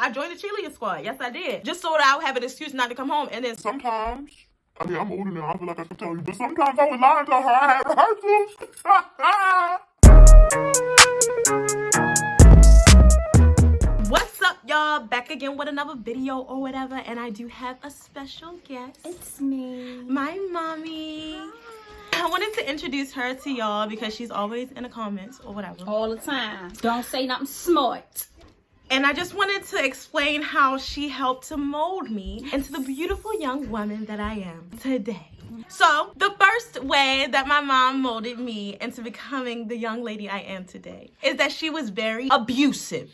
I joined the cheerleading squad. Yes, I did. Just so that I would have an excuse not to come home. And then sometimes, I mean, I'm older now, I feel like I can tell you, but sometimes I would lie and tell her I had rehearsals. What's up, y'all? Back again with another video or whatever, and I do have a special guest. It's me. My mommy. Hi. I wanted to introduce her to y'all because she's always in the comments or whatever. All the time. Don't say nothing smart. And I just wanted to explain how she helped to mold me into the beautiful young woman that I am today. So, the first way that my mom molded me into becoming the young lady I am today is that she was very abusive.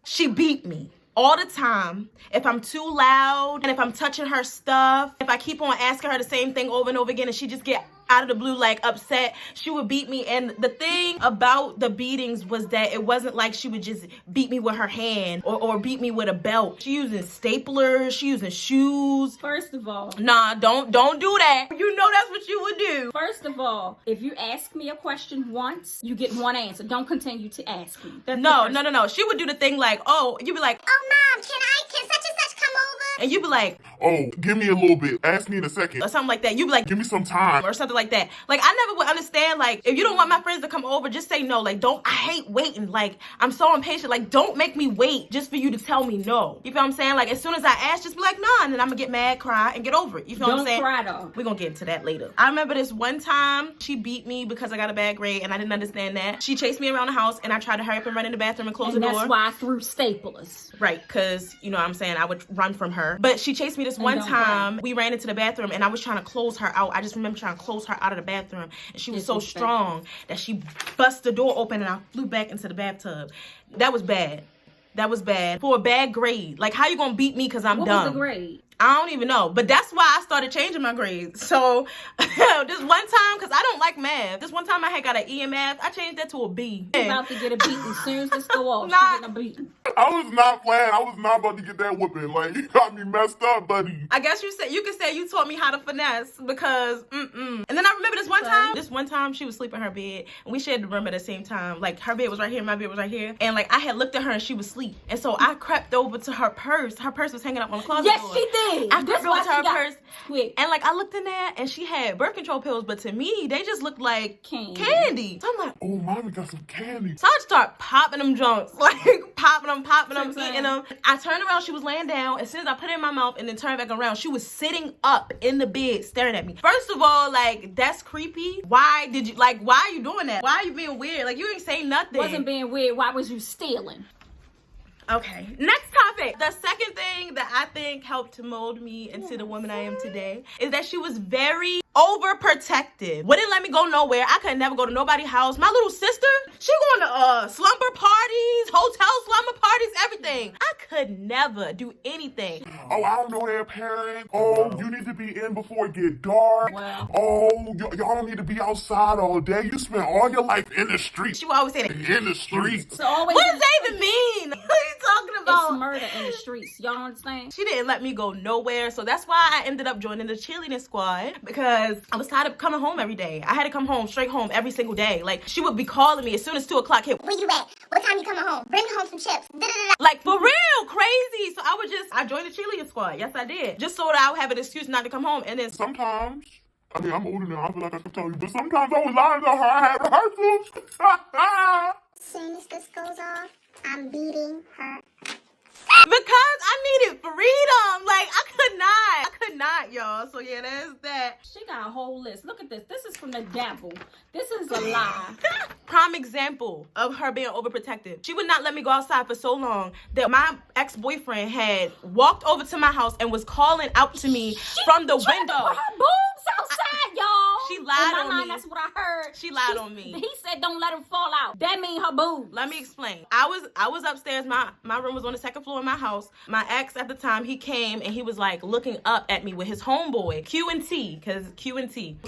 She beat me all the time. If I'm too loud and if I'm touching her stuff, if I keep on asking her the same thing over and over again and she just get out of the blue like upset, she would beat me. And the thing about the beatings was that it wasn't like she would just beat me with her hand or beat me with a belt. She using staplers, she using shoes. First of all, nah, don't do that. You know that's what you would do. First of all, if you ask me a question once, you get one answer. Don't continue to ask me. No. She would do the thing like, oh, you'd be like, oh mom, can such and such come over? And you'd be like, oh, give me a little bit. Ask me in a second. Or something like that. You'd be like, give me some time. Or something like that. Like, I never would understand, like, if you don't want my friends to come over, just say no. Like, I hate waiting. Like, I'm so impatient. Like, don't make me wait just for you to tell me no. You feel what I'm saying? Like, as soon as I ask, just be like, nah, and then I'm gonna get mad, cry, and get over it. You feel what I'm saying? Don't cry, though. We're gonna get into that later. I remember this one time, she beat me because I got a bad grade, and I didn't understand that. She chased me around the house, and I tried to hurry up and run in the bathroom and close the door. And that's why I threw staplers. Right, because, you know what I'm saying, I would run from her. But she chased me this one time. We ran into the bathroom, and I was trying to close her out. I just remember trying to close her out of the bathroom, and she was so strong that she bust the door open, and I flew back into the bathtub. That was bad. That was bad. For a bad grade. Like, how you gonna beat me because I'm dumb? What was the grade? I don't even know. But that's why I started changing my grades. So, this one time, because I don't like math. This one time I had got an E in math. I changed that to a B. You're about to get a beating. As soon as this go off, Nah. you're getting a beating. I was not playing. I was not about to get that whooping. Like, you got me messed up, buddy. I guess you could say you taught me how to finesse because, And then I remember this one time she was sleeping in her bed and we shared the room at the same time. Like, her bed was right here, my bed was right here. And like, I had looked at her and she was asleep. And so I crept over to her purse. Her purse was hanging up on the closet door. Yes, she did. I crept over to her purse. Quick. And like, I looked in there and she had birth control pills, but to me, they just looked like candy. So I'm like, oh, mommy got some candy. So I start popping them junks, like popping them, eating them. I turned around, she was laying down. As soon as I put it in my mouth and then turned back around, she was sitting up in the bed staring at me. First of all, like, that's creepy. Why are you doing that? Why are you being weird? Like, you ain't saying nothing. Wasn't being weird. Why was you stealing? Okay, next topic. The second thing that I think helped to mold me into the woman I am today is that she was very overprotective. Wouldn't let me go nowhere. I could never go to nobody's house. My little sister, she going to slumber parties, hotel slumber parties, everything. I could never do anything. Oh, I don't know their parents. Oh, you need to be in before it get dark. Wow. Oh, y'all don't need to be outside all day. You spend all your life in the streets. She would always say that. In the streets. So what does that even mean? What are you talking about? It's murder in the streets. Y'all understand? She didn't let me go nowhere. So that's why I ended up joining the cheerleading squad, because I was tired of coming home every day. I had to come home, straight home every single day. Like, she would be calling me as soon as 2 o'clock hit. Where you at? What time you coming home? Bring me home some chips. Like, for real, crazy. So I joined the cheerleading squad. Yes, I did. Just so that I would have an excuse not to come home. And then sometimes, I mean, I'm older now, I feel like I can tell you, but sometimes I would lie and tell her I had rehearsals. As soon as this goes off, I'm beating her. Because I needed freedom. Like, I could not, y'all. So yeah, there's that. She got a whole list. Look at this. This is from the devil. This is a lie. Prime example of her being overprotective. She would not let me go outside for so long that my ex-boyfriend had walked over to my house and was calling out to me from the window. Put her boobs outside, y'all. She lied on me. That's what I heard. She lied on me. He said don't let him fall out. That mean her boobs. Let me explain. I was upstairs. My room was on the second floor in my house. My ex at the time, he came and he was like looking up at me with his homeboy, Q&T, because Q&T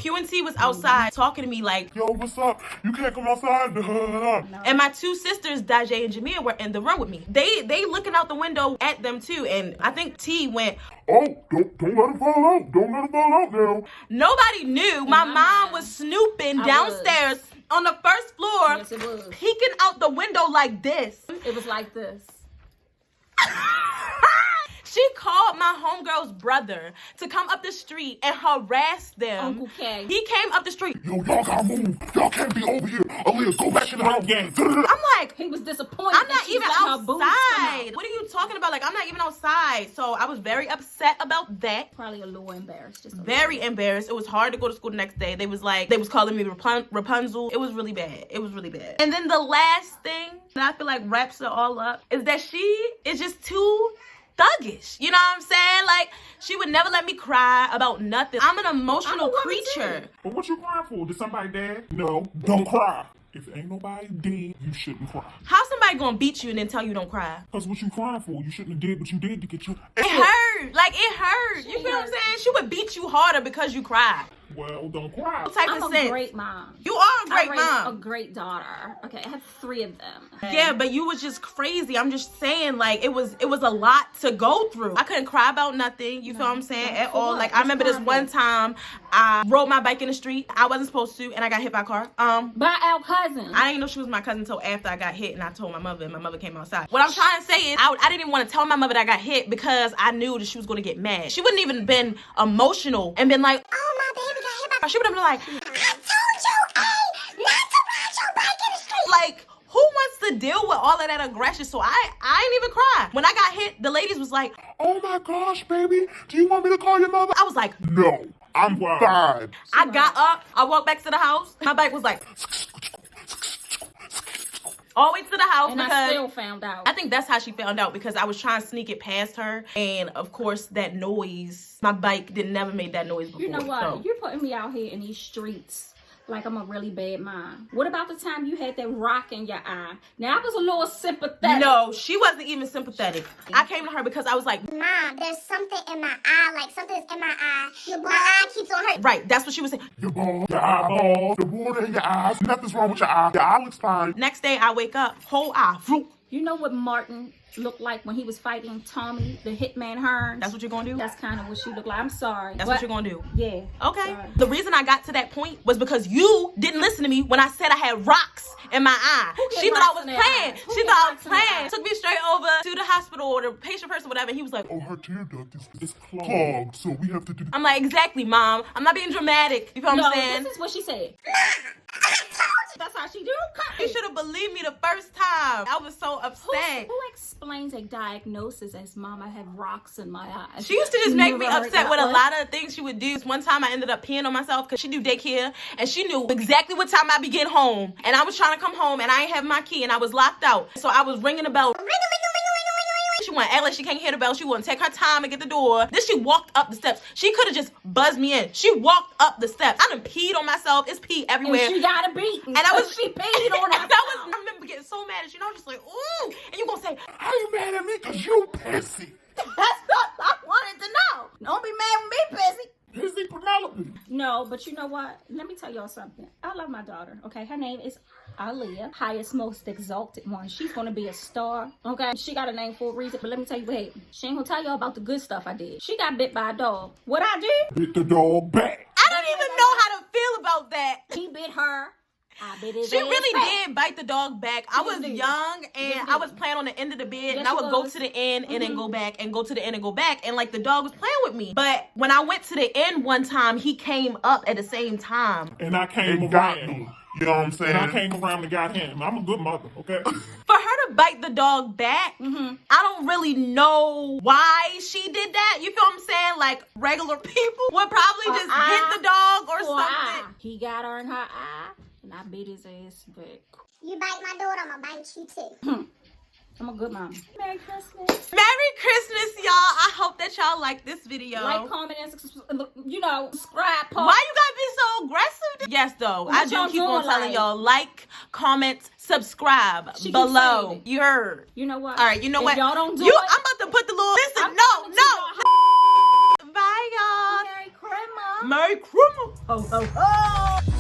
was outside talking to me like, yo, what's up? You can't come outside. No. And my two sisters, Dajae and Jamia, were in the room with me. They looking out the window at them too. And I think T went, oh, don't let him fall out. Don't let him fall out now. Nobody knew. My mom was snooping downstairs on the first floor, yes, it was, peeking out the window like this. It was like this. my homegirl's brother to come up the street and harass them. Uncle K. He came up the street. Yo, y'all gotta move. Y'all can't be over here. Aaliyah, go back in the house again. I'm like, He was disappointed. I'm that not she even let her boobs come outside. out. What are you talking about? Like, I'm not even outside. So I was very upset about that. Probably a little embarrassed. Just a Very embarrassed. It was hard to go to school the next day. They was calling me Rapunzel. It was really bad. It was really bad. And then the last thing that I feel like wraps it all up is that she is just too thuggish. You know what I'm saying? Like, she would never let me cry about nothing. I'm an emotional creature. But what you crying for? Did somebody die? No, don't cry. If ain't nobody dead, you shouldn't cry. How's somebody gonna beat you and then tell you don't cry? Because what you crying for? You shouldn't have did, but you did to get you. It hurt. Like, it hurt. You feel what I'm saying? She would beat you harder because you cried. Well, don't cry. What type I'm of a sense? great mom. You are a great I raised mom. a great daughter. Okay, I have 3 of them. Yeah, but you was just crazy. I'm just saying, like, it was a lot to go through. I couldn't cry about nothing. You feel what I'm saying? At all. Like, I remember this one time I rode my bike in the street. I wasn't supposed to, and I got hit by a car. By our cousin. I didn't know she was my cousin until after I got hit, and I told my mother, and my mother came outside. What I'm trying to say is, I didn't even want to tell my mother that I got hit because I knew that she was going to get mad. She wouldn't even been emotional and been like, Oh, my baby got hit by. she would have been like, I told you, hey, not to ride your bike in the street. like, who wants to deal with all of that aggression? So I ain't even cry. When I got hit, the ladies was like, Oh my gosh, baby. Do you want me to call your mother? I was like, No, I'm fine. I got up, I walked back to the house. My bike was like, all the way to the house and because I still found out. I think that's how she found out, because I was trying to sneak it past her, and of course that noise, my bike never made that noise before. You know what? So. You're putting me out here in these streets like I'm a really bad mom. What about the time you had that rock in your eye? Now I was a little sympathetic. No, she wasn't even sympathetic. I came to her because I was like, Mom, there's something in my eye, like something's in my eye. My eye keeps on hurting. right, that's what she was saying. Your balls, your eyeballs, the water in your eyes. Nothing's wrong with your eye. Your eye looks fine. Next day I wake up, whole eye, vroom. You know what Martin looked like when he was fighting Tommy, the hitman Hearns? That's what you're gonna do? That's kind of what she looked like. I'm sorry. That's but what you're gonna do? Yeah. Okay. Sorry. The reason I got to that point was because you didn't listen to me when I said I had rocks in my eye. get She thought I rocks was in their playing. eyes? Who She get thought I was rocks in their playing. eyes? Took me straight over to the hospital or the patient person, whatever. And he was like, Oh, her tear duct is clogged, so we have to do. I'm like, exactly, Mom. I'm not being dramatic. You feel what No, I'm saying? this is what she said. That's how she do. You should have believed me the first time. I was so upset. Who explains a diagnosis as Mom, I have rocks in my eyes? She used to just make me Never heard upset that with a one. lot of things she would do. One time I ended up peeing on myself because she do daycare, and she knew exactly what time I'd be getting home. And I was trying to come home, and I ain't have my key, and I was locked out. So I was ringing the bell. She want to act like she can't hear the bell. She want to take her time and get the door. Then she walked up the steps. She could have just buzzed me in. She walked up the steps. I done peed on myself. It's pee everywhere. And she got a beat. And I was she paid on and herself. I remember getting so mad at you. And I was just like, ooh. And you gonna say, How you mad at me? Because you pissy. That's what I wanted to know. Don't be mad with me, Pissy. Pissy Penelope. No, but you know what? Let me tell y'all something. I love my daughter, okay? Her name is Aaliyah, highest, most exalted one. She's gonna be a star, okay? She got a name for a reason, but let me tell you, hey, she ain't gonna tell y'all about the good stuff I did. She got bit by a dog. What I did? Hit the dog back. I don't even know how to feel about that. He bit her. I bit his She ass really back. did bite the dog back. I was did. young, and Yes, I did. was playing on the end of the bed, and Yes, I you would go was. to the end and then go back and go to the end and go back, and like the dog was playing with me. But when I went to the end one time, he came up at the same time. And I came And got around. me. You know what I'm saying? And I came around and got him. I'm a good mother, okay? For her to bite the dog back, I don't really know why she did that. You feel what I'm saying? Like regular people would probably just hit the dog or For her something. eye. He got her in her eye, and I bit his ass back. You bite my daughter, I'm gonna bite you too. I'm a good mom. Merry Christmas. Merry Christmas, y'all. I hope that y'all like this video. Like, comment, and subscribe. Why you gotta be so aggressive? Yes, though. What I do y'all keep on doing, telling like? y'all, like, comment, subscribe She keeps below. saying it. You heard. You know what? All right, you know If what? y'all don't do you, it, I'm about to put the little, listen, I'm no. coming to your Bye, y'all. Merry Christmas. Merry Christmas. Oh, oh, oh.